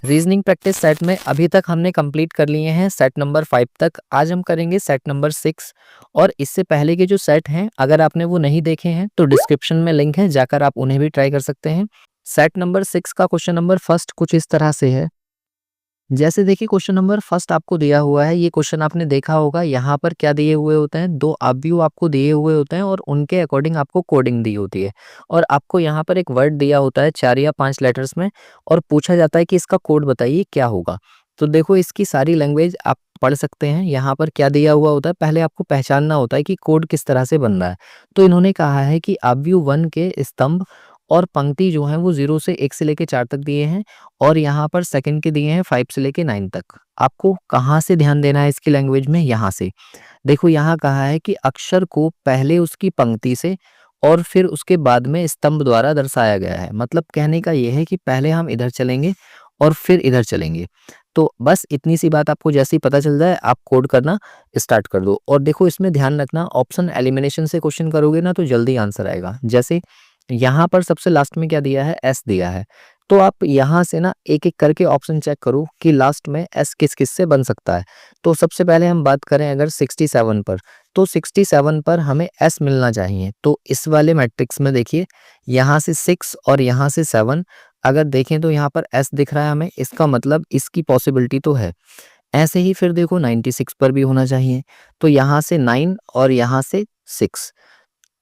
Reasoning practice set में अभी तक हमने कंप्लीट कर लिए हैं सेट नंबर 5 तक। आज हम करेंगे सेट नंबर 6 और इससे पहले के जो सेट हैं अगर आपने वो नहीं देखे हैं तो डिस्क्रिप्शन में लिंक है, जाकर आप उन्हें भी ट्राई कर सकते हैं। सेट नंबर 6 का क्वेश्चन नंबर फर्स्ट कुछ इस तरह से है। जैसे देखिए क्वेश्चन नंबर फर्स्ट आपको दिया हुआ है, ये क्वेश्चन आपने देखा होगा। यहाँ पर क्या दिए हुए होते हैं, दो अवयव आपको दिए हुए होते हैं और उनके अकॉर्डिंग आपको कोडिंग दी होती है और आपको यहाँ पर एक वर्ड दिया होता है 4 या 5 लेटर्स में और पूछा जाता है कि इसका कोड बताइए क्या होगा। तो देखो इसकी सारी लैंग्वेज आप पढ़ सकते हैं। यहाँ पर क्या दिया हुआ होता है, पहले आपको पहचानना होता है कि कोड किस तरह से बन रहा है। तो इन्होंने कहा है कि अवयव 1 के स्तंभ और पंक्ति जो है वो 0 से 1 से लेके 4 तक दिए हैं और यहाँ पर सेकंड के दिए हैं 5 से लेके 9 तक। आपको कहाँ से ध्यान देना है इसकी लैंग्वेज में, यहाँ से। देखो यहाँ कहा है कि अक्षर को पहले उसकी पंक्ति से और फिर उसके बाद में स्तंभ द्वारा दर्शाया गया है। मतलब कहने का ये है कि पहले हम इधर चलेंगे और फिर इधर चलेंगे। तो बस इतनी सी बात आपको जैसे ही पता चल जाए आप कोड करना स्टार्ट कर दो। और देखो इसमें ध्यान रखना, ऑप्शन एलिमिनेशन से क्वेश्चन करोगे ना तो जल्दी आंसर आएगा। जैसे यहाँ पर सबसे लास्ट में क्या दिया है, एस दिया है। तो आप यहाँ से ना एक एक करके ऑप्शन चेक करो कि लास्ट में एस किस किस से बन सकता है। तो सबसे पहले हम बात करें अगर 67 पर, तो 67 पर हमें एस मिलना चाहिए। तो इस वाले मैट्रिक्स में देखिए यहाँ से 6 और यहाँ से 7 अगर देखें तो यहाँ पर एस दिख रहा है हमें, इसका मतलब इसकी पॉसिबिलिटी तो है। ऐसे ही फिर देखो 96 पर भी होना चाहिए। तो यहाँ से 9 और यहाँ से 6।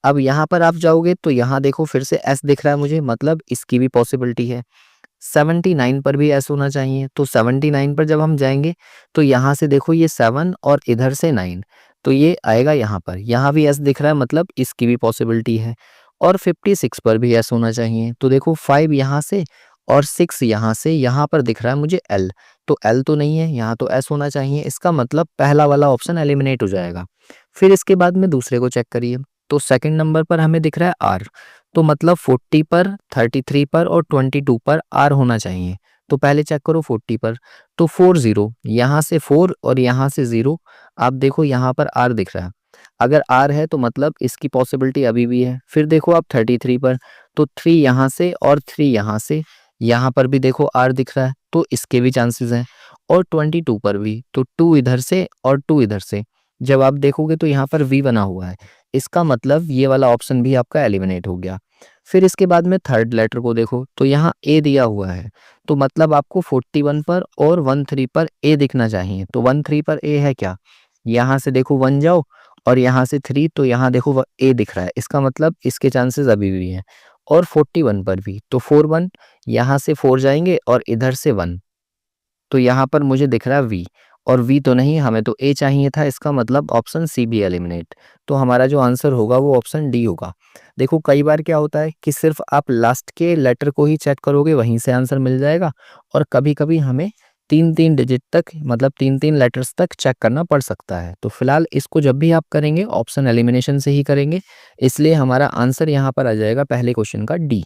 अब यहाँ पर आप जाओगे तो यहाँ देखो फिर से एस दिख रहा है मुझे, मतलब इसकी भी पॉसिबिलिटी है। 79 पर भी एस होना चाहिए। तो 79 पर जब हम जाएंगे तो यहाँ से देखो ये 7 और इधर से 9, तो ये आएगा यहाँ पर। यहाँ भी एस दिख रहा है, मतलब इसकी भी पॉसिबिलिटी है। और 56 पर भी एस होना चाहिए। तो देखो 5 यहाँ से और 6 यहाँ से, यहाँ पर दिख रहा है मुझे एल। तो एल तो नहीं है, यहाँ तो एस होना चाहिए। इसका मतलब पहला वाला ऑप्शन एलिमिनेट हो जाएगा। फिर इसके बाद में दूसरे को चेक करिए। तो सेकंड नंबर पर हमें दिख रहा है आर। तो मतलब 40 पर, 33 पर और 22 पर आर होना चाहिए। तो पहले चेक करो 40 पर, तो 40, यहाँ से 4 और यहाँ से 0। आप देखो यहाँ पर आर दिख रहा है। अगर आर है तो मतलब इसकी पॉसिबिलिटी अभी भी है। फिर देखो आप 33 पर, तो 3 यहाँ से और 3 यहाँ से, यहाँ पर भी देखो आर दिख रहा है, तो इसके भी चांसेस हैं। और 22 पर भी, तो 2 इधर से और 2 इधर से। जब आप देखोगे तो यहाँ पर वी बना हुआ है, इसका मतलब ये वाला ऑप्शन भी आपका एलिमिनेट हो गया। फिर इसके बाद में थर्ड लेटर को देखो तो यहाँ ए दिया हुआ है, तो मतलब आपको 41 पर और 13 पर ए दिखना चाहिए। तो 13 पर ए है क्या, यहाँ से देखो 1 जाओ और यहाँ से 3, तो यहाँ देखो ए दिख रहा है, इसका मतलब इसके चांसेस अभी भी हैं। और 41 पर भी, तो 41, यहाँ से 4 जाएंगे और इधर से 1, तो यहाँ पर मुझे दिख रहा है वी। और वी तो नहीं, हमें तो ए चाहिए था, इसका मतलब ऑप्शन सी भी एलिमिनेट। तो हमारा जो आंसर होगा वो ऑप्शन डी होगा। देखो कई बार क्या होता है कि सिर्फ आप लास्ट के लेटर को ही चेक करोगे, वहीं से आंसर मिल जाएगा। और कभी कभी हमें 3-3 डिजिट तक, मतलब 3-3 लेटर्स तक चेक करना पड़ सकता है। तो फिलहाल इसको जब भी आप करेंगे ऑप्शन एलिमिनेशन से ही करेंगे, इसलिए हमारा आंसर यहाँ पर आ जाएगा पहले क्वेश्चन का डी।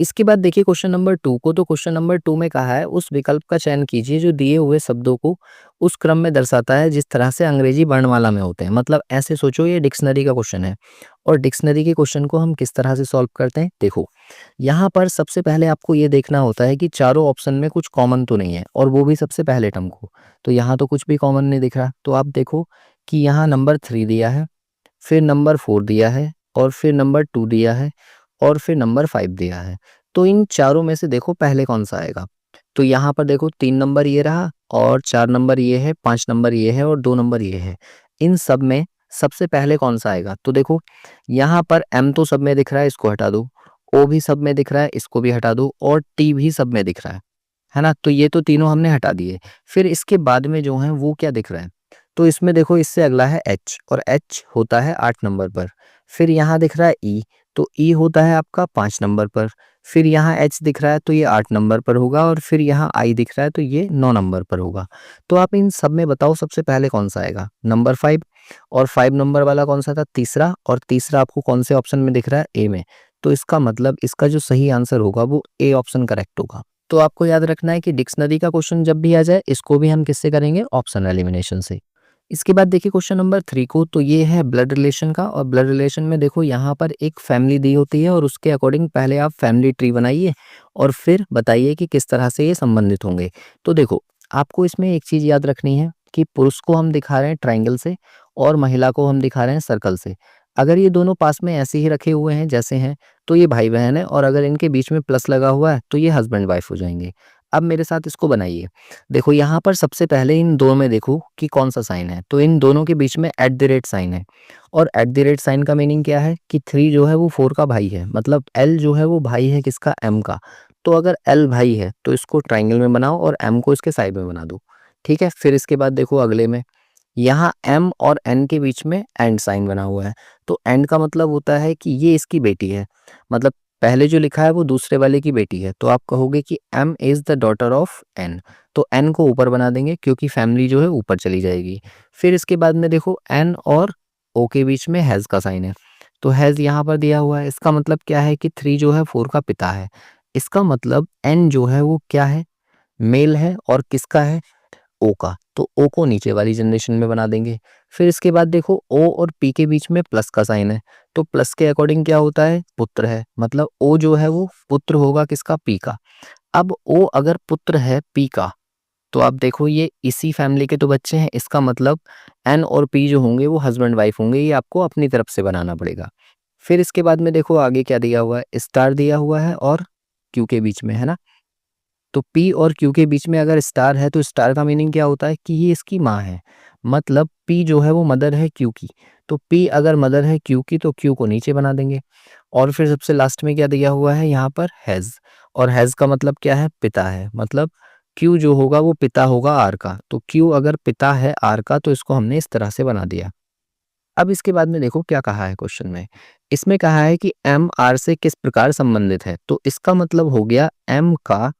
इसके बाद देखिए क्वेश्चन नंबर 2 को। तो क्वेश्चन नंबर 2 में कहा है उस विकल्प का चयन कीजिए जो दिए हुए शब्दों को उस क्रम में दर्शाता है जिस तरह से अंग्रेजी वर्णमाला में होते हैं। मतलब ऐसे सोचो ये डिक्शनरी का क्वेश्चन है और डिक्शनरी के क्वेश्चन को हम किस तरह से सॉल्व करते हैं। देखो यहाँ पर सबसे पहले आपको ये देखना होता है कि चारों ऑप्शन में कुछ कॉमन तो नहीं है, और वो भी सबसे पहले टर्म को। तो यहाँ तो कुछ भी कॉमन नहीं दिख रहा। तो आप देखो कि यहाँ नंबर 3 दिया है, फिर नंबर 4 दिया है और फिर नंबर 2 दिया है और फिर नंबर 5 दिया है। तो इन चारों में से देखो पहले कौन सा आएगा। तो यहाँ पर देखो 3 नंबर ये रहा और 4 नंबर ये है, 5 नंबर ये है और 2 नंबर ये है। इन सब में सबसे पहले कौन सा आएगा। तो देखो यहाँ पर एम तो सब में दिख रहा है, इसको हटा दो। ओ भी सब में दिख रहा है, इसको भी हटा दो। और टी भी सब में दिख रहा है ना। तो ये तो तीनों हमने हटा दिए। फिर इसके बाद में जो है वो क्या दिख रहा है, तो इसमें देखो इससे अगला है एच, और एच होता है 8 नंबर पर। फिर यहाँ दिख रहा है ई, तो ई होता है आपका 5 नंबर पर। फिर यहाँ एच दिख रहा है तो ये 8 नंबर पर होगा। और फिर यहाँ आई दिख रहा है तो ये 9 नंबर पर होगा। तो आप इन सब में बताओ सबसे पहले कौन सा आएगा, नंबर 5। और 5 नंबर वाला कौन सा था, तीसरा। और तीसरा आपको कौन से ऑप्शन में दिख रहा है, ए में। तो इसका मतलब इसका जो सही आंसर होगा वो ए ऑप्शन करेक्ट होगा। तो आपको याद रखना है कि डिक्शनरी का क्वेश्चन जब भी आ जाए इसको भी हम किससे करेंगे, ऑप्शन एलिमिनेशन से। इसके बाद देखिए क्वेश्चन नंबर 3 को, तो ये है ब्लड रिलेशन का। और ब्लड रिलेशन में देखो यहाँ पर एक फैमिली दी होती है और उसके अकॉर्डिंग पहले आप फैमिली ट्री बनाइए और फिर बताइए कि किस तरह से ये संबंधित होंगे। तो देखो, आपको इसमें एक चीज़ याद रखनी है कि पुरुष को हम दिखा रहे हैं ट्रायंगल से और महिला को हम दिखा रहे हैं सर्कल से। अगर ये दोनों पास में ऐसे ही रखे हुए हैं जैसे हैं, तो ये भाई-बहन है, और अगर इनके बीच में प्लस लगा हुआ है तो ये हस्बैंड वाइफ हो जाएँगे। अब मेरे साथ इसको बनाइए। देखो यहाँ पर सबसे पहले इन दो में देखो कि कौन सा साइन है, तो इन दोनों के बीच में एट द रेट साइन है। और एट द रेट साइन का मीनिंग क्या है कि 3 जो है वो 4 का भाई है, मतलब एल जो है वो भाई है किसका, एम का। तो अगर एल भाई है तो इसको ट्राइंगल में बनाओ और एम को इसके साइड में बना दो। ठीक है, फिर इसके बाद देखो अगले में, यहाँ एम और एन के बीच में एंड साइन बना हुआ है। तो एंड का मतलब होता है कि ये इसकी बेटी है, मतलब पहले जो लिखा है वो दूसरे वाले की बेटी है, तो आप कहोगे कि M is the daughter of N. तो एन को ऊपर बना देंगे क्योंकि फैमिली जो है ऊपर चली जाएगी। फिर इसके बाद में देखो एन और ओ के बीच में हैज का साइन है, तो हैज यहाँ पर दिया हुआ है। इसका मतलब क्या है कि 3 जो है 4 का पिता है। इसका मतलब एन जो है वो क्या है, मेल है, और किसका है, ओ का। तो ओ को नीचे वाली जनरेशन में बना देंगे। फिर इसके बाद देखो ओ और पी के बीच में प्लस का साइन है, तो प्लस के अकॉर्डिंग क्या होता है, पुत्र है, मतलब ओ जो है वो पुत्र होगा किसका, पी का। अब ओ अगर पुत्र है पी का, तो आप देखो ये इसी फैमिली के तो बच्चे हैं, इसका मतलब एन और पी जो होंगे वो हस्बैंड वाइफ होंगे। ये आपको अपनी तरफ से बनाना पड़ेगा। फिर इसके बाद में देखो आगे क्या दिया हुआ है, स्टार दिया हुआ है और क्यू के बीच में, है ना। तो पी और क्यू के बीच में अगर स्टार है तो स्टार का मीनिंग क्या होता है कि ये इसकी माँ है, मतलब पी जो है वो मदर है क्यू की। तो पी अगर मदर है क्यू की तो क्यू को नीचे बना देंगे। और फिर सबसे लास्ट में क्या दिया हुआ है यहाँ पर, हैज़। और हैज़ का मतलब क्या है, पिता है, मतलब क्यू जो होगा वो पिता होगा आर का। तो क्यू अगर पिता है आर का तो इसको हमने इस तरह से बना दिया। अब इसके बाद में देखो क्या कहा है क्वेश्चन में। इसमें कहा है कि एम आर से किस प्रकार संबंधित है, तो इसका मतलब हो गया एम का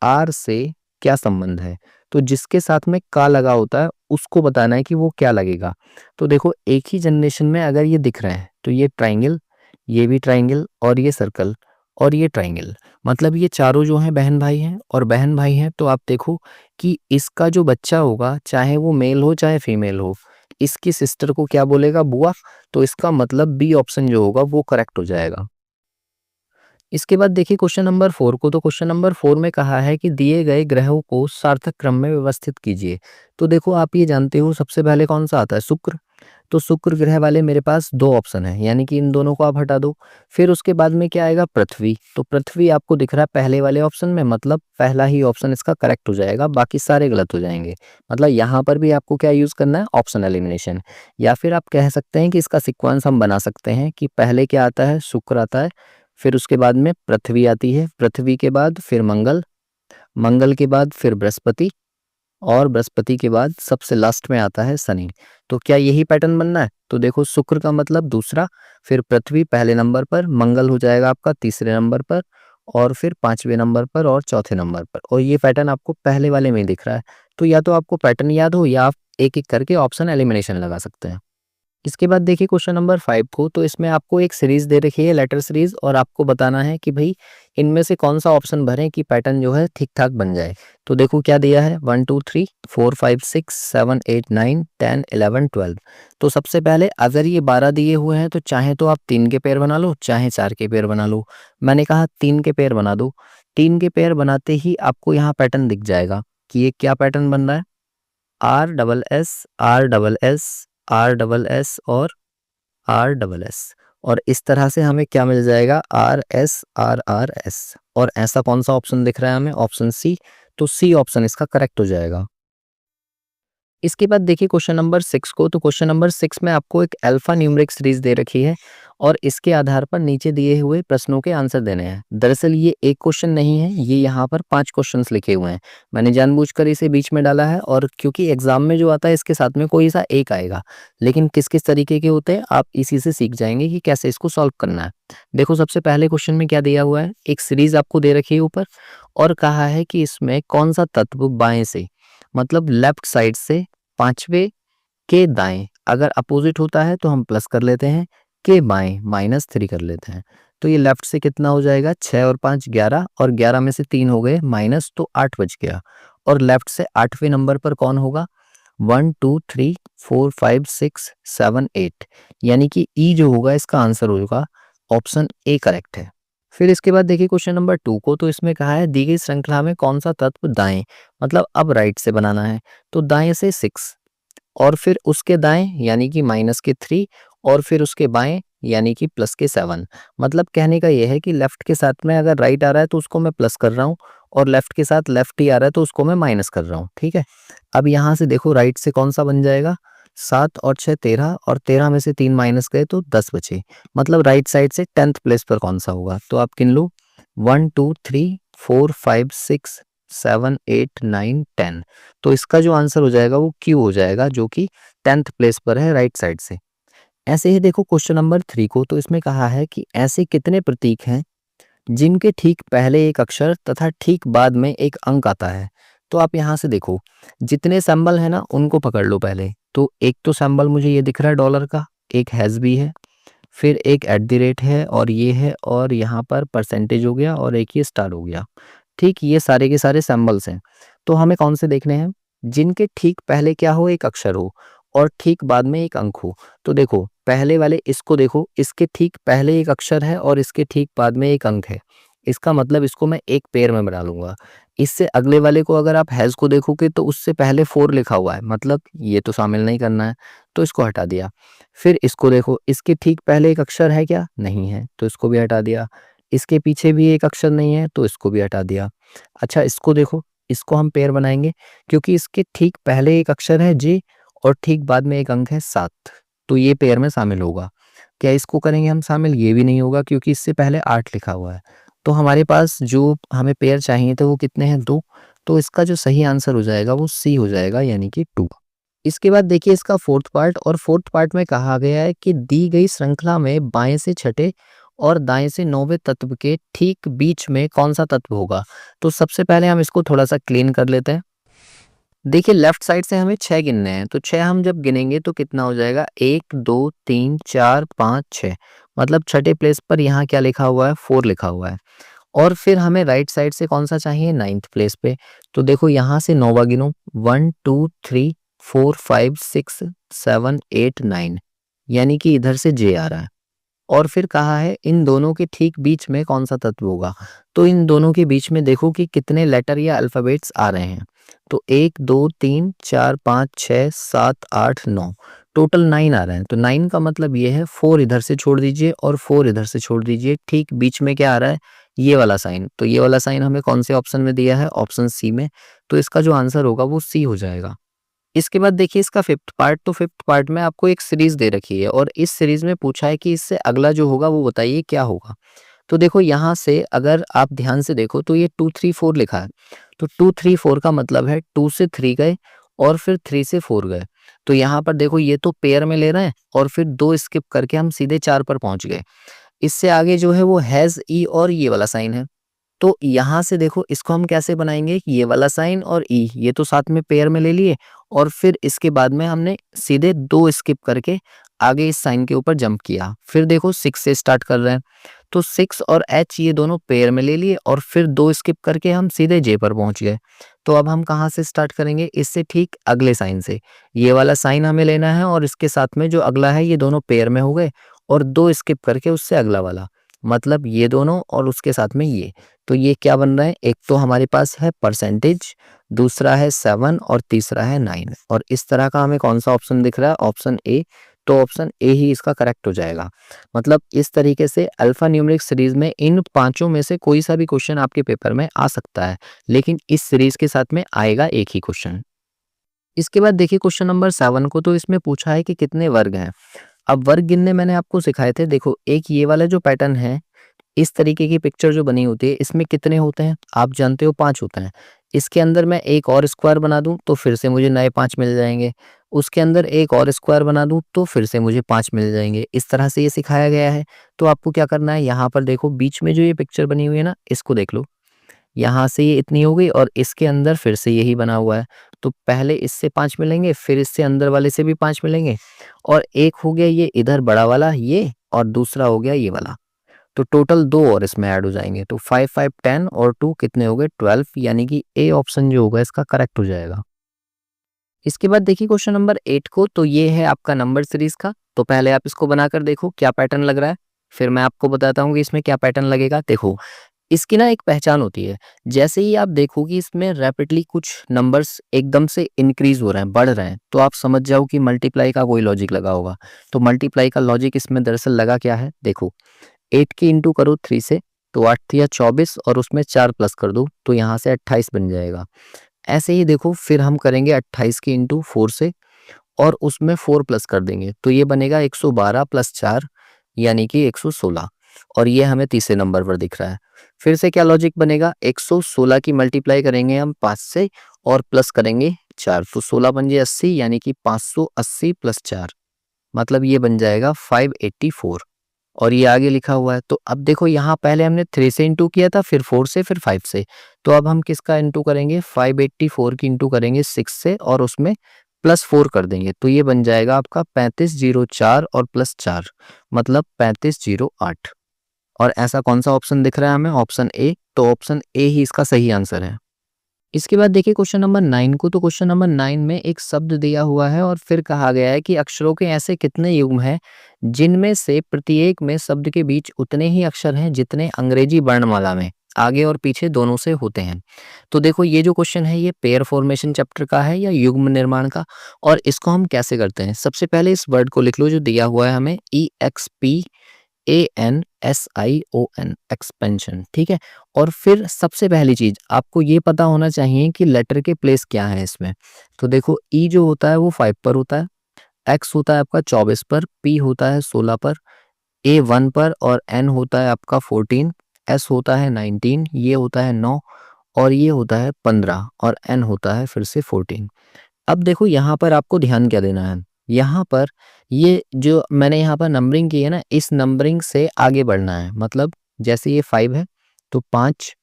आर से क्या संबंध है। तो जिसके साथ में का लगा होता है उसको बताना है कि वो क्या लगेगा। तो देखो एक ही जनरेशन में अगर ये दिख रहे हैं तो ये ट्राइंगल, ये भी ट्राइंगल, और ये सर्कल, और ये ट्राइंगल, मतलब ये चारों जो हैं बहन भाई हैं। और बहन भाई हैं तो आप देखो कि इसका जो बच्चा होगा चाहे वो मेल हो चाहे फीमेल हो, इसकी सिस्टर को क्या बोलेगा, बुआ। तो इसका मतलब बी ऑप्शन जो होगा वो करेक्ट हो जाएगा। इसके बाद देखिए क्वेश्चन नंबर 4 को, तो क्वेश्चन नंबर 4 में कहा है कि दिए गए ग्रहों को सार्थक क्रम में व्यवस्थित कीजिए। तो देखो आप ये जानते हो सबसे पहले कौन सा आता है, शुक्र। तो शुक्र ग्रह वाले मेरे पास 2 ऑप्शन है, यानी कि इन दोनों को आप हटा दो। फिर उसके बाद में क्या आएगा, पृथ्वी। तो पृथ्वी आपको दिख रहा है पहले वाले ऑप्शन में, मतलब पहला ही ऑप्शन इसका करेक्ट हो जाएगा, बाकी सारे गलत हो जाएंगे। मतलब यहाँ पर भी आपको क्या यूज करना है, ऑप्शन एलिमिनेशन। या फिर आप कह सकते हैं कि इसका सीक्वेंस हम बना सकते हैं कि पहले क्या आता है, शुक्र आता है, फिर उसके बाद में पृथ्वी आती है, पृथ्वी के बाद फिर मंगल, मंगल के बाद फिर बृहस्पति, और बृहस्पति के बाद सबसे लास्ट में आता है शनि। तो क्या यही पैटर्न बनना है, तो देखो शुक्र का मतलब दूसरा, फिर पृथ्वी पहले नंबर पर, मंगल हो जाएगा आपका तीसरे नंबर पर, और फिर पांचवें नंबर पर और चौथे नंबर पर। और ये पैटर्न आपको पहले वाले में ही दिख रहा है। तो या तो आपको पैटर्न याद हो या आप एक एक करके ऑप्शन एलिमिनेशन लगा सकते हैं। इसके बाद देखिए क्वेश्चन नंबर 5 को, तो इसमें आपको एक सीरीज दे रखी है, लेटर सीरीज, और आपको बताना है कि भाई इनमें से कौन सा ऑप्शन भरें कि पैटर्न जो है ठीक ठाक बन जाए। तो देखो क्या दिया है, 1 2 3 4 5 6 7 8 9 10 11 12। तो सबसे पहले अगर ये 12 दिए हुए हैं तो चाहे तो आप 3 के पेयर बना लो चाहे 4 के पेयर बना लो। मैंने कहा 3 के पेयर बना दो। 3 के पेयर बनाते ही आपको यहाँ पैटर्न दिख जाएगा कि ये क्या पैटर्न बन रहा है, R double S, R double S, R double S और आर डबल एस। और इस तरह से हमें क्या मिल जाएगा, R S R R S. और ऐसा कौन सा ऑप्शन दिख रहा है हमें, ऑप्शन सी। तो सी ऑप्शन इसका करेक्ट हो जाएगा। इसके बाद देखिए क्वेश्चन नंबर 6 को, तो क्वेश्चन नंबर 6 में आपको एक अल्फा न्यूमेरिक सीरीज दे रखी है और इसके आधार पर नीचे दिए हुए प्रश्नों के आंसर देने हैं। दरअसल ये एक क्वेश्चन नहीं है, ये यहाँ पर 5 क्वेश्चंस लिखे हुए हैं। मैंने जानबूझकर इसे बीच में डाला है, और क्योंकि एग्जाम में जो आता है इसके साथ में कोई सा एक आएगा, लेकिन किस किस तरीके के होते हैं आप इसी से सीख जाएंगे कि कैसे इसको सॉल्व करना है। देखो सबसे पहले क्वेश्चन में क्या दिया हुआ है, एक सीरीज आपको दे रखी है ऊपर, और कहा है कि इसमें कौन सा तत्व बाएं से, मतलब लेफ्ट साइड से पांचवे के दाएं अगर अपोजिट होता है तो हम प्लस कर लेते हैं, के बाएं -3 कर लेते हैं। तो ये लेफ्ट से कितना हो जाएगा, 6 और 5 11, और 11 में से 3 हो गए माइनस, तो 8 बच गया। और लेफ्ट से 8वें नंबर पर कौन होगा, 1 2 3 4 5 6 7 8, यानी कि ई जो होगा इसका आंसर होगा ऑप्शन ए करेक्ट है। फिर इसके बाद देखिए क्वेश्चन नंबर 2 को, तो इसमें कहा है दी गई श्रृंखला में कौन सा तत्व दाएं, मतलब अब राइट से बनाना है, तो दाएं से 6 और फिर उसके दाएं यानी कि माइनस के 3 और फिर उसके बाएं यानी कि प्लस के 7। मतलब कहने का यह है कि लेफ्ट के साथ में अगर राइट आ रहा है तो उसको मैं प्लस कर रहा हूँ और लेफ्ट के साथ लेफ्ट ही आ रहा है तो उसको मैं माइनस कर रहा हूँ। ठीक है, अब यहाँ से देखो राइट से कौन सा बन जाएगा, 7 और 6 13 और 13 में से 3 माइनस गए तो 10 बचे। मतलब राइट साइड से 10th प्लेस पर कौन सा होगा, तो आप गिन लो 1 2 3 4 5 6 7 8 9 10। तो इसका जो आंसर हो जाएगा वो क्यू हो जाएगा, जो कि 10th प्लेस पर है राइट साइड से। ऐसे ही देखो क्वेश्चन नंबर 3 को, तो इसमें कहा है कि ऐसे कितने प्रतीक हैं जिनके ठीक पहले एक अक्षर तथा ठीक बाद में एक अंक आता है। तो आप यहाँ से देखो जितने सिंबल है ना उनको पकड़ लो पहले। तो एक तो सिंबल मुझे ये दिख रहा है डॉलर का, एक हैज भी है, फिर एक एट द रेट है और ये है, और यहाँ पर परसेंटेज हो गया और एक ये स्टार हो गया। ठीक, ये सारे के सारे सिंबल्स हैं। तो हमें कौन से देखने हैं, जिनके ठीक पहले क्या हो, एक अक्षर हो और ठीक बाद में एक अंक हो। तो देखो पहले वाले इसको देखो, इसके ठीक पहले एक अक्षर है और इसके ठीक बाद में एक अंक है। इसका मतलब इसको मैं एक पेयर में बना लूंगा। इससे अगले वाले को अगर आप हैज को देखोगे तो उससे पहले 4 लिखा हुआ है, मतलब ये तो शामिल नहीं करना है, तो इसको हटा दिया। फिर इसको देखो, इसके ठीक पहले एक अक्षर है क्या, नहीं है, तो इसको भी हटा दिया। इसके पीछे भी एक अक्षर नहीं है तो इसको भी हटा दिया। अच्छा इसको देखो, इसको हम पेयर बनाएंगे क्योंकि इसके ठीक पहले एक अक्षर है जे और ठीक बाद में एक अंक है 7, तो ये पेयर में शामिल होगा। क्या इसको करेंगे हम शामिल, ये भी नहीं होगा क्योंकि इससे पहले 8 लिखा हुआ है। तो हमारे पास जो हमें पेयर चाहिए थे वो कितने हैं, 2। तो इसका जो सही आंसर हो जाएगा वो सी हो जाएगा, यानी कि 2। इसके बाद देखिए इसका फोर्थ पार्ट, और फोर्थ पार्ट में कहा गया है कि दी गई श्रृंखला में बाएं से छठे और दाएं से 9वें तत्व के ठीक बीच में कौन सा तत्व होगा। तो सबसे पहले हम इसको थोड़ा सा क्लीन कर लेते हैं। देखिए लेफ्ट साइड से हमें 6 गिनने हैं, तो 6 हम जब गिनेंगे तो कितना हो जाएगा, 1 2 3 4 5 6। मतलब छठे प्लेस पर यहाँ क्या लिखा हुआ है, 4 लिखा हुआ है। और फिर हमें राइट साइड से कौन सा चाहिए, 9th प्लेस पे। तो देखो यहाँ से 9वां गिनो, 1 2 3 4 5 6 7 8 9, यानी कि इधर से जे आ रहा है। और फिर कहा है इन दोनों के ठीक बीच में कौन सा तत्व होगा। तो इन दोनों के बीच में देखो कि कितने लेटर या अल्फाबेट्स आ रहे हैं। तो 1 2 3 4 5 6 7 8 9, टोटल 9 आ रहे हैं। तो 9 का मतलब ये है 4 इधर से छोड़ दीजिए और 4 इधर से छोड़ दीजिए, ठीक बीच में क्या आ रहा है, ये वाला साइन। तो ये वाला साइन हमें कौन से ऑप्शन में दिया है, ऑप्शन सी में। तो इसका जो आंसर होगा वो सी हो जाएगा। इसके बाद देखिए इसका फिफ्थ पार्ट, तो फिफ्थ पार्ट में आपको एक सीरीज दे रखी है और इस सीरीज में पूछा है कि इससे अगला जो होगा वो बताइए क्या होगा। तो देखो यहाँ से अगर आप ध्यान से देखो तो ये 2 3 4 लिखा है। तो 2 3 4 का मतलब है 2 से 3 गए और फिर 3 से 4 गए। तो यहाँ पर देखो ये तो पेयर में ले रहे हैं और फिर 2 स्किप करके हम सीधे 4 पर पहुंच गए। इससे आगे जो है वो हैज ई और ये वाला साइन है। तो यहाँ से देखो इसको हम कैसे बनाएंगे, ये वाला साइन और ई ये तो साथ में पेयर में ले लिए और फिर इसके बाद में हमने सीधे 2 स्किप करके आगे इस साइन के ऊपर जंप किया। फिर देखो 6 से स्टार्ट कर रहे हैं, तो 6 और एच ये दोनों पेयर में ले लिए और फिर 2 स्किप करके हम सीधे जे पर पहुंच गए। तो अब हम कहाँ से स्टार्ट करेंगे, इससे ठीक अगले साइन से। ये वाला साइन हमें लेना है और इसके साथ में जो अगला है ये दोनों पेयर में हो गए और 2 स्किप करके उससे अगला वाला, मतलब ये दोनों और उसके साथ में ये। तो ये क्या बन रहा है, एक तो हमारे पास है परसेंटेज, दूसरा है 7 और तीसरा है 9। और इस तरह का हमें कौन सा ऑप्शन दिख रहा है, ऑप्शन ए। तो ऑप्शन ए ही इसका करेक्ट हो जाएगा। मतलब इस तरीके से अल्फा न्यूमेरिक सीरीज में इन पांचों में से कोई सा भी क्वेश्चन आपके पेपर में आ सकता है, लेकिन इस सीरीज के साथ में आएगा एक ही क्वेश्चन। इसके बाद देखिए क्वेश्चन नंबर 7 को, तो इसमें पूछा है कि कितने वर्ग हैं। अब वर्ग गिनने मैंने आपको सिखाए थे। देखो एक ये वाला जो पैटर्न है, इस तरीके की पिक्चर जो बनी होती है इसमें कितने होते हैं, आप जानते हो 5 होते हैं। इसके अंदर मैं एक और स्क्वायर बना दूं तो फिर से मुझे नए 5 मिल जाएंगे। उसके अंदर एक और स्क्वायर बना दूं तो फिर से मुझे 5 मिल जाएंगे। इस तरह से ये सिखाया गया है। तो आपको क्या करना है, यहाँ पर देखो बीच में जो ये पिक्चर बनी हुई है ना, इसको देख लो। यहाँ से ये इतनी हो गई और इसके अंदर फिर से यही बना हुआ है। तो पहले इससे 5 मिलेंगे, फिर इससे अंदर वाले से भी 5 मिलेंगे और एक हो गया ये इधर बड़ा वाला ये, और दूसरा हो गया ये वाला। तो टोटल 2 और इसमें ऐड हो जाएंगे। तो 5 5 10 और 2 कितने हो गए, 12, यानी कि ए ऑप्शन जो होगा इसका करेक्ट हो जाएगा। इसके बाद देखिए क्वेश्चन नंबर 8 को, तो ये है आपका नंबर सीरीज का। तो पहले आप इसको बनाकर देखो क्या पैटर्न लग रहा है, फिर मैं आपको बताता हूँ कि इसमें क्या पैटर्न लगेगा। देखो इसकी ना एक पहचान होती है, जैसे ही आप देखो कि इसमें रैपिडली कुछ नंबर्स एकदम से इंक्रीज हो रहे हैं, बढ़ रहे हैं, तो आप समझ जाओ कि मल्टीप्लाई का कोई लॉजिक लगा होगा। तो मल्टीप्लाई का लॉजिक इसमें दरअसल लगा क्या है, देखो 8 की इंटू करो 3 से, तो 8 या 24 और उसमें 4 प्लस कर दो तो यहाँ से 28 बन जाएगा। ऐसे ही देखो फिर हम करेंगे 28 की इंटू 4 से और उसमें 4 प्लस कर देंगे तो ये बनेगा 112 प्लस 4 यानी कि 116, और ये हमें तीसरे नंबर पर दिख रहा है। फिर से क्या लॉजिक बनेगा, 116 की मल्टीप्लाई करेंगे हम 5 से और प्लस करेंगे 4, तो 16 बन जाए 80 यानी कि 580 प्लस 4, मतलब ये बन जाएगा 584, और ये आगे लिखा हुआ है। तो अब देखो यहाँ पहले हमने 3 से इंटू किया था, फिर 4 से, फिर 5 से, तो अब हम किसका इंटू करेंगे, 584 की इंटू करेंगे 6 से और उसमें प्लस 4 कर देंगे, तो ये बन जाएगा आपका 3504 और प्लस 4 मतलब 3508। और ऐसा कौन सा ऑप्शन दिख रहा है हमें, ऑप्शन ए, तो ऑप्शन ए ही इसका सही आंसर है। इसके बाद देखिए क्वेश्चन नंबर 9 को, तो क्वेश्चन नंबर 9 में एक शब्द दिया हुआ है और फिर कहा गया है कि अक्षरों के ऐसे कितने युग्म हैं जिनमें से प्रत्येक में शब्द के बीच उतने ही अक्षर हैं जितने अंग्रेजी वर्णमाला में आगे और पीछे दोनों से होते हैं। तो देखो ये जो क्वेश्चन है ये पेयर फॉर्मेशन चैप्टर का है या युग्म निर्माण का, और इसको हम कैसे करते हैं, सबसे पहले इस वर्ड को लिख लो जो दिया हुआ है हमें, EXPANSION, एक्सपेंशन, ठीक है। और फिर सबसे पहली चीज आपको ये पता होना चाहिए कि लेटर के प्लेस क्या है इसमें। तो देखो ई जो होता है वो 5 पर होता है, एक्स होता है आपका 24 पर, पी होता है 16 पर, ए 1 पर, और एन होता है आपका 14, एस होता है 19, ये होता है 9, और ये होता है 15, और एन होता है फिर से 14। अब देखो यहाँ पर आपको ध्यान क्या देना है, यहाँ पर ये जो मैंने यहाँ पर नंबरिंग की है ना, इस नंबरिंग से आगे बढ़ना है। मतलब जैसे ये 5 है तो 5,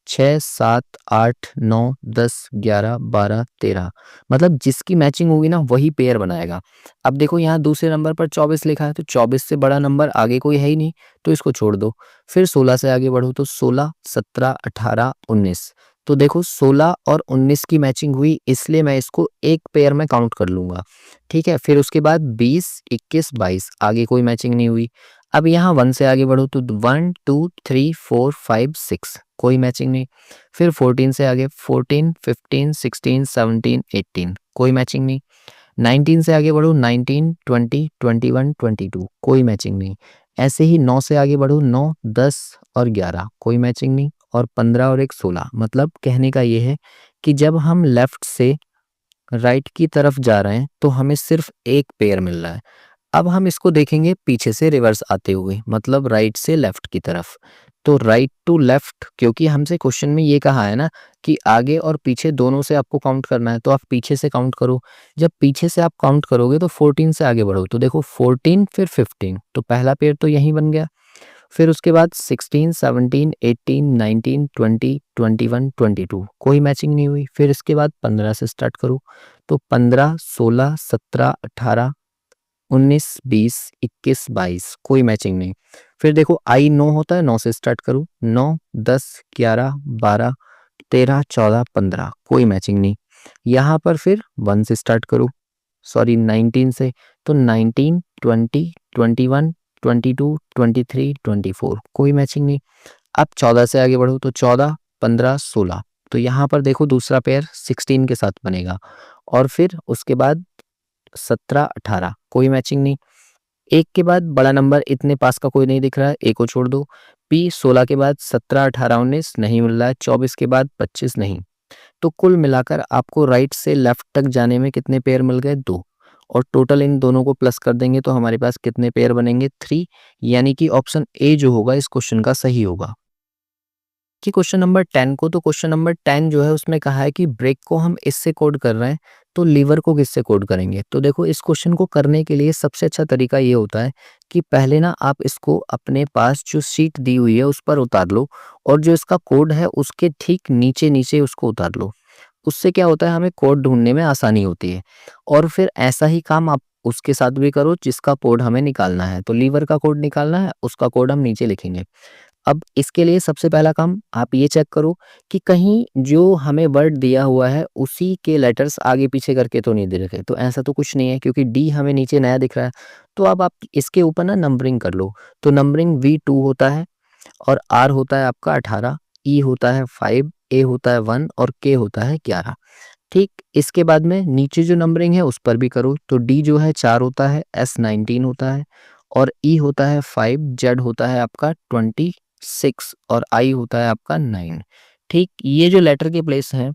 6, 7, 8, 9, 10, 11, 12, 13, मतलब जिसकी मैचिंग होगी ना वही पेयर बनाएगा। अब देखो यहाँ दूसरे नंबर पर 24 लिखा है, तो 24 से बड़ा नंबर आगे कोई है ही नहीं, तो इसको छोड़ दो। फिर 16 से आगे बढ़ो तो 16, 17, 18, 19, तो देखो 16 और 19 की मैचिंग हुई, इसलिए मैं इसको एक पेयर में काउंट कर लूंगा, ठीक है। फिर उसके बाद 20, 21, 22, आगे कोई मैचिंग नहीं हुई। अब यहाँ 1 से आगे बढ़ो तो 1, 2, 3, 4, 5, 6, कोई मैचिंग नहीं। फिर 14 से आगे 14, 15, 16, 17, 18, कोई मैचिंग नहीं। 19 से आगे बढ़ो 19, 20, 21, 22, कोई मैचिंग नहीं। ऐसे ही 9 से आगे बढ़ो 9, 10 और 11, कोई मैचिंग नहीं। और 15 और 1, 16, मतलब कहने का ये है कि जब हम लेफ्ट से राइट की तरफ जा रहे हैं तो हमें सिर्फ एक पेयर मिल रहा है। अब हम इसको देखेंगे पीछे से रिवर्स आते हुए, मतलब राइट से लेफ्ट की तरफ। तो राइट टू लेफ्ट, क्योंकि हमसे क्वेश्चन में ये कहा है ना कि आगे और पीछे दोनों से आपको काउंट करना है, तो आप पीछे से काउंट करो। जब पीछे से आप काउंट करोगे तो 14 से आगे बढ़ो, तो देखो 14 फिर 15, तो पहला पेयर तो यहीं बन गया। फिर उसके बाद 16, 17, 18, 19, 20, 21, 22, कोई मैचिंग नहीं हुई। फिर इसके बाद 15 से स्टार्ट करो, तो 15, 16, 17, 18, 19, 20, 21, 22, कोई मैचिंग नहीं। फिर देखो आई 9 होता है, 9 से स्टार्ट करो, 9, 10, 11, 12, 13, 14, 15, कोई मैचिंग नहीं। यहाँ पर फिर 1 से स्टार्ट करो, सॉरी 19 से, तो 19, 20, 21, 22, 23, 24, कोई मैचिंग नहीं। अब 14 से आगे बढ़ो तो 14, 15, 16, तो यहाँ पर देखो दूसरा पेयर 16 के साथ बनेगा। और फिर उसके बाद 17, 18, कोई मैचिंग नहीं। एक के बाद बड़ा नंबर इतने पास का कोई नहीं दिख रहा है, एक को छोड़ दो। पी 16 के बाद 17, 18, 19 नहीं मिल रहा है, 24 के बाद 25 नहीं। तो कुल मिलाकर आपको राइट से लेफ्ट तक जाने में कितने पेयर मिल गए, 2, और टोटल इन दोनों को प्लस कर देंगे तो हमारे पास कितने पेयर बनेंगे, 3, यानी कि ऑप्शन ए जो होगा इस क्वेश्चन का सही होगा। कि क्वेश्चन नंबर 10 को, तो क्वेश्चन नंबर 10 जो है उसमें कहा है कि ब्रेक को हम इससे कोड कर रहे हैं तो लीवर को किससे कोड करेंगे। तो देखो इस क्वेश्चन को करने के लिए सबसे अच्छा तरीका ये होता है कि पहले ना आप इसको अपने पास जो शीट दी हुई है उस पर उतार लो, और जो इसका कोड है उसके ठीक नीचे नीचे उसको उतार लो। उससे क्या होता है, हमें कोड ढूंढने में आसानी होती है। और फिर ऐसा ही काम आप उसके साथ भी करो जिसका कोड हमें निकालना है। तो लीवर का कोड निकालना है, उसका कोड हम नीचे लिखेंगे। अब इसके लिए सबसे पहला काम आप ये चेक करो कि कहीं जो हमें वर्ड दिया हुआ है उसी के लेटर्स आगे पीछे करके तो नहीं दे रखे। तो ऐसा तो कुछ नहीं है क्योंकि डी हमें नीचे नया दिख रहा है। तो अब आप इसके ऊपर ना नंबरिंग कर लो। तो नंबरिंग V2 होता है और R होता है आपका 18, E होता है 5, A होता है 1 और K होता है 11। ठीक, इसके बाद में नीचे जो नंबरिंग है उस पर भी करो। तो डी जो है 4 होता है, S 19 होता है और ई होता है 5, जेड होता है आपका 26 और आई होता है आपका 9। ठीक, ये जो लेटर के प्लेस हैं,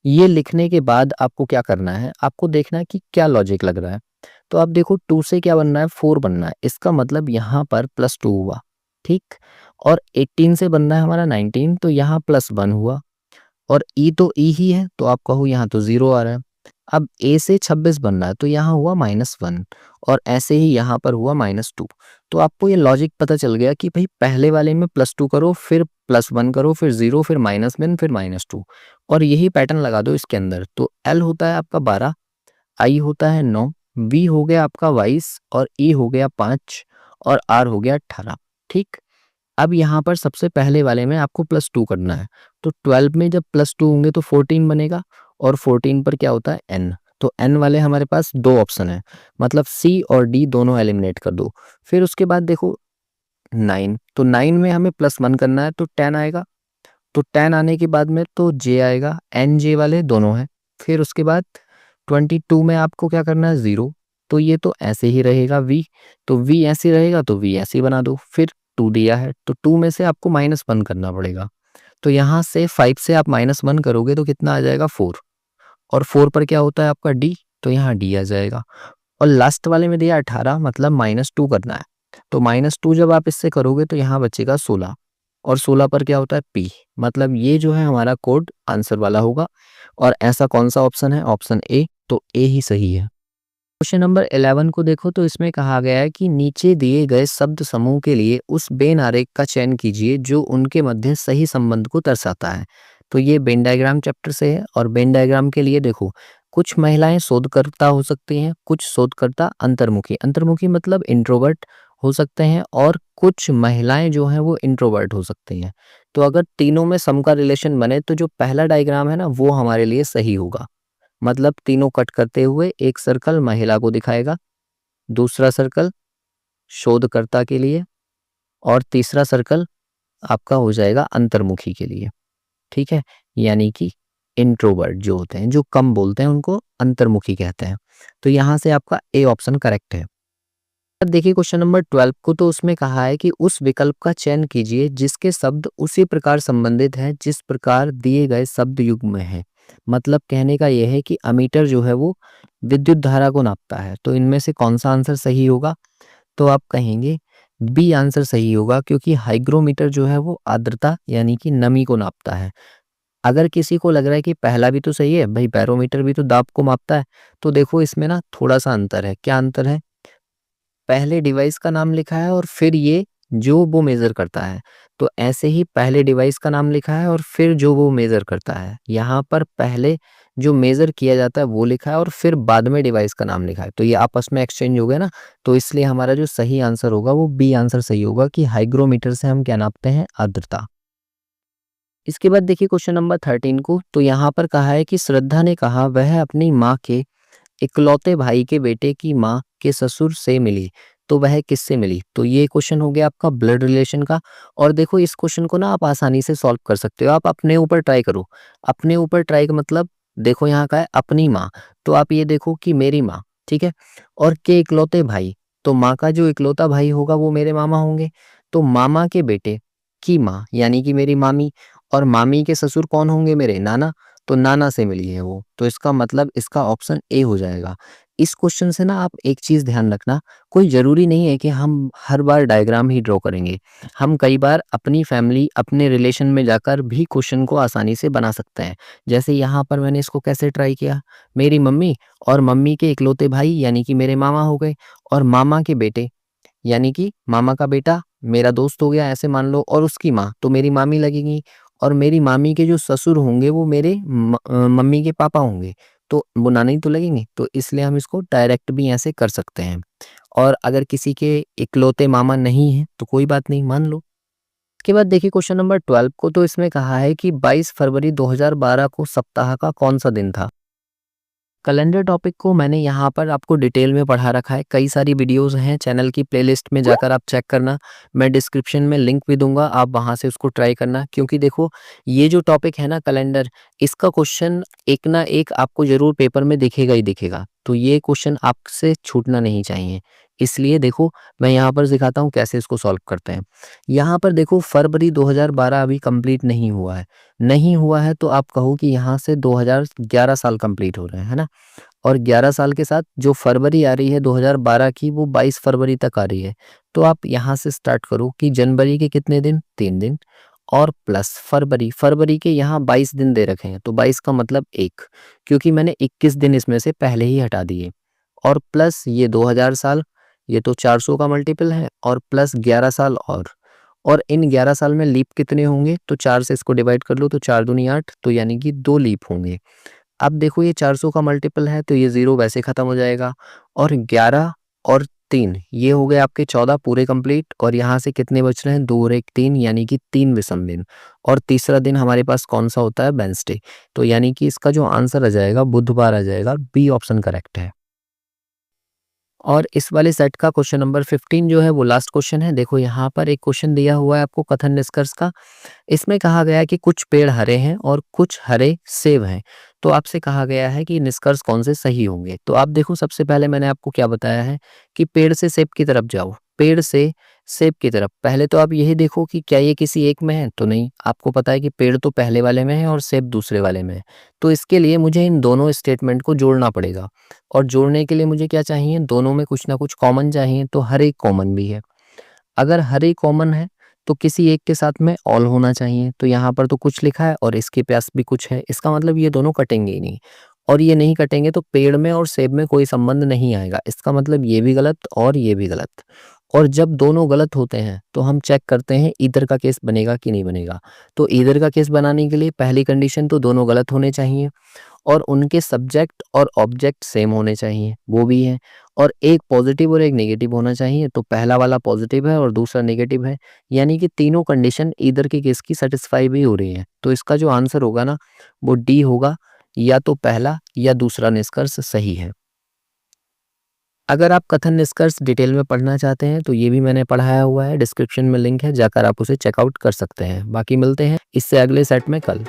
ये लिखने के बाद आपको क्या करना है, आपको देखना है कि क्या लॉजिक लग रहा है। तो आप देखो 2 से क्या बनना है, 4 बनना है। इसका मतलब यहाँ पर +2 हुआ। ठीक, और 18 से बनना है हमारा 19, तो यहाँ +1 हुआ। और ई तो ई ही है, तो आप कहो यहाँ तो 0 आ रहा है। अब ए से 26 बन रहा है, तो यहाँ हुआ -1 और ऐसे ही यहाँ पर हुआ -2। तो आपको ये लॉजिक पता चल गया कि भाई पहले वाले में +2 करो, फिर +1 करो, फिर 0, फिर -1, फिर -2 और यही पैटर्न लगा दो इसके अंदर। तो एल होता है आपका 12, आई होता है 9, वी हो गया आपका 22 और ई हो गया 5 और आर हो गया 18। ठीक, अब यहाँ पर सबसे पहले वाले में आपको +2 करना है। तो 12 में जब +2 होंगे तो 14 बनेगा और 14 पर क्या होता है n। तो n वाले हमारे पास 2 ऑप्शन है, मतलब C और D दोनों एलिमिनेट कर दो। फिर उसके बाद देखो 9, तो 9 में हमें +1 करना है तो 10 आएगा। तो 10 आने के बाद में तो J आएगा, N J वाले दोनों हैं। फिर उसके बाद 22 में आपको क्या करना है 0, तो ये तो ऐसे ही रहेगा V। तो V ऐसे रहेगा तो V ऐसे ही बना दो। फिर 2 दिया है तो 2 में से आपको -1 करना पड़ेगा। तो यहाँ से 5 से आप -1 करोगे तो कितना आ जाएगा 4 और 4 पर क्या होता है आपका D, तो यहाँ D आ जाएगा। और लास्ट वाले में दिया 18, मतलब -2 करना है। तो -2 जब आप इससे करोगे तो यहाँ बचेगा 16 और 16 पर क्या होता है P, मतलब ये जो है हमारा कोड आंसर वाला होगा। और ऐसा कौन सा ऑप्शन है, ऑप्शन ए, तो ए ही सही है। क्वेश्चन नंबर 11 को देखो तो इसमें कहा गया है कि नीचे दिए गए शब्द समूह के लिए उस बेन आरेख का चयन कीजिए जो उनके मध्य सही संबंध को दर्शाता है। तो ये बेन डायग्राम चैप्टर से है और बेन डायग्राम के लिए देखो कुछ महिलाएं शोधकर्ता हो सकती हैं, कुछ शोधकर्ता अंतर्मुखी, अंतर्मुखी मतलब इंट्रोवर्ट हो सकते हैं और कुछ महिलाएं जो हैं वो इंट्रोवर्ट हो सकती हैं। तो अगर तीनों में सम का रिलेशन बने तो जो पहला डायग्राम है ना वो हमारे लिए सही होगा। मतलब तीनों कट करते हुए एक सर्कल महिला को दिखाएगा, दूसरा सर्कल शोधकर्ता के लिए और तीसरा सर्कल आपका हो जाएगा अंतर्मुखी के लिए। ठीक है, यानी कि इंट्रोवर्ट जो होते हैं, जो कम बोलते हैं, उनको अंतर्मुखी कहते हैं। तो यहाँ से आपका ए ऑप्शन करेक्ट है। अब देखिए क्वेश्चन नंबर 12 को, तो उसमें कहा है कि उस विकल्प का चयन कीजिए जिसके शब्द उसी प्रकार संबंधित हैं जिस प्रकार दिए गए शब्द युग्म में है। मतलब कहने का यह है कि अमीटर जो है वो विद्युत धारा को नापता है। तो इनमें से कौन सा आंसर सही होगा, तो आप कहेंगे बी आंसर सही होगा, क्योंकि हाइग्रोमीटर जो है वो आर्द्रता यानी कि नमी को नापता है। अगर किसी को लग रहा है कि पहला भी तो सही है, भाई बैरोमीटर भी तो दाब को मापता है, तो देखो इसमें ना थोड़ा सा अंतर है। क्या अंतर है, पहले डिवाइस का नाम लिखा है और फिर ये जो वो मेज़र करता है। तो ऐसे ही पहले डिवाइस का नाम लिखा है और फिर जो वो मेज़र करता है। यहाँ पर पहले जो मेज़र किया जाता है वो लिखा है और फिर बाद में डिवाइस का नाम लिखा है। तो ये आपस में एक्सचेंज हो गया ना, तो इसलिए हमारा जो सही आंसर होगा वो बी आंसर सही होगा कि हाइग्रोमीटर से हम क्या नापते हैं, आर्द्रता। इसके बाद देखिए क्वेश्चन नंबर 13 को, तो यहाँ पर कहा है कि श्रद्धा ने कहा वह अपनी माँ के इकलौते भाई के बेटे की माँ के ससुर से मिली, तो वह किससे मिली। तो ये क्वेश्चन हो गया आपका ब्लड रिलेशन का। और देखो इस क्वेश्चन को ना आप आसानी से सॉल्व कर सकते हो। आप अपने ऊपर ट्राई करो, अपने ऊपर ट्राई का मतलब देखो यहाँ का है अपनी माँ, तो आप ये देखो कि मेरी माँ, ठीक है, और के इकलौते भाई, तो माँ का जो इकलौता भाई होगा वो मेरे मामा होंगे। तो मामा के बेटे की माँ यानी कि मेरी मामी, और मामी के ससुर कौन होंगे, मेरे नाना, तो नाना से मिली है वो। तो इसका मतलब इसका ऑप्शन ए हो जाएगा। इस क्वेश्चन से ना आप एक चीज़ ध्यान रखना, कोई ज़रूरी नहीं है कि हम हर बार डायग्राम ही ड्रॉ करेंगे। हम कई बार अपनी फैमिली, अपने रिलेशन में जाकर भी क्वेश्चन को आसानी से बना सकते हैं। जैसे यहाँ पर मैंने इसको कैसे ट्राई किया, मेरी मम्मी और मम्मी के इकलौते भाई यानी कि मेरे मामा हो गए, और मामा के बेटे यानी कि मामा का बेटा मेरा दोस्त हो गया ऐसे मान लो, और उसकी माँ तो मेरी मामी लगेगी, और मेरी मामी के जो ससुर होंगे वो मेरे मम्मी के पापा होंगे, तो वो नाना ही तो लगेंगे। तो इसलिए हम इसको डायरेक्ट भी ऐसे कर सकते हैं। और अगर किसी के इकलौते मामा नहीं हैं तो कोई बात नहीं, मान लो। इसके बाद देखिए क्वेश्चन नंबर 12 को, तो इसमें कहा है कि 22 फरवरी 2012 को सप्ताह का कौन सा दिन था। कैलेंडर टॉपिक को मैंने यहाँ पर आपको डिटेल में पढ़ा रखा है, कई सारी वीडियोस हैं चैनल की प्लेलिस्ट में जाकर आप चेक करना, मैं डिस्क्रिप्शन में लिंक भी दूंगा, आप वहाँ से उसको ट्राई करना। क्योंकि देखो ये जो टॉपिक है ना कैलेंडर, इसका क्वेश्चन एक ना एक आपको जरूर पेपर में दिखेगा ही दिखेगा, तो ये क्वेश्चन आपसे छूटना नहीं चाहिए। इसलिए देखो मैं यहाँ पर सिखाता हूँ कैसे इसको सॉल्व करते हैं। यहाँ पर देखो फरवरी 2012 अभी कंप्लीट नहीं हुआ है, नहीं हुआ है तो आप कहो कि यहाँ से 2011 साल कंप्लीट हो रहे हैं, है ना। और 11 साल के साथ जो फरवरी आ रही है 2012 की, वो 22 फरवरी तक आ रही है। तो आप यहाँ से स्टार्ट करो कि जनवरी के कितने दिन, 3 दिन, और प्लस फरवरी, फरवरी के यहाँ 22 दिन दे रखे हैं, तो 22 का मतलब 1, क्योंकि मैंने 21 दिन इसमें से पहले ही हटा दिए, और प्लस ये 2000 साल, ये तो 400 का मल्टीपल है, और प्लस 11 साल और इन 11 साल में लीप कितने होंगे, तो 4 से इसको डिवाइड कर लो, तो 4 दूनी 8, तो यानी कि 2 लीप होंगे। अब देखो ये 400 का मल्टीपल है, तो ये 0 वैसे खत्म हो जाएगा, और 11 और 3 ये हो गए आपके 14 पूरे कंप्लीट, और यहाँ से कितने बच रहे हैं, 2 और 1 3, यानी कि 3 विषम दिन। और तीसरा दिन हमारे पास कौन सा होता है, वेडनेसडे, तो यानी कि इसका जो आंसर आ जाएगा बुधवार आ जाएगा, बी ऑप्शन करेक्ट है। और इस वाले सेट का क्वेश्चन नंबर 15 जो है वो लास्ट क्वेश्चन है। देखो यहाँ पर एक क्वेश्चन दिया हुआ है आपको कथन निष्कर्ष का, इसमें कहा गया है कि कुछ पेड़ हरे हैं और कुछ हरे सेब हैं, तो आपसे कहा गया है कि निष्कर्ष कौन से सही होंगे। तो आप देखो सबसे पहले मैंने आपको क्या बताया है कि पेड़ से सेब की तरफ जाओ, पेड़ से सेब की तरफ। पहले तो आप यही देखो कि क्या ये किसी एक में है, तो नहीं, आपको पता है कि पेड़ तो पहले वाले में है और सेब दूसरे वाले में है। तो इसके लिए मुझे इन दोनों स्टेटमेंट को जोड़ना पड़ेगा, और जोड़ने के लिए मुझे क्या चाहिए, दोनों में कुछ ना कुछ कॉमन चाहिए, तो हर एक कॉमन भी है। अगर हर एक कॉमन है तो किसी एक के साथ में ऑल होना चाहिए, तो यहाँ पर तो कुछ लिखा है और इसके पास भी कुछ है, इसका मतलब ये दोनों कटेंगे ही नहीं, और ये नहीं कटेंगे तो पेड़ में और सेब में कोई संबंध नहीं आएगा, इसका मतलब ये भी गलत और ये भी गलत। और जब दोनों गलत होते हैं तो हम चेक करते हैं ईदर का केस बनेगा कि नहीं बनेगा। तो ईदर का केस बनाने के लिए पहली कंडीशन तो दोनों गलत होने चाहिए, और उनके सब्जेक्ट और ऑब्जेक्ट सेम होने चाहिए, वो भी है, और एक पॉजिटिव और एक नेगेटिव होना चाहिए, तो पहला वाला पॉजिटिव है और दूसरा नेगेटिव है, यानी कि तीनों कंडीशन ईदर के केस की सेटिस्फाई भी हो रही है। तो इसका जो आंसर होगा ना वो डी होगा, या तो पहला या दूसरा निष्कर्ष सही है। अगर आप कथन निष्कर्ष डिटेल में पढ़ना चाहते हैं तो ये भी मैंने पढ़ाया हुआ है, डिस्क्रिप्शन में लिंक है, जाकर आप उसे चेकआउट कर सकते हैं। बाकी मिलते हैं इससे अगले सेट में कल।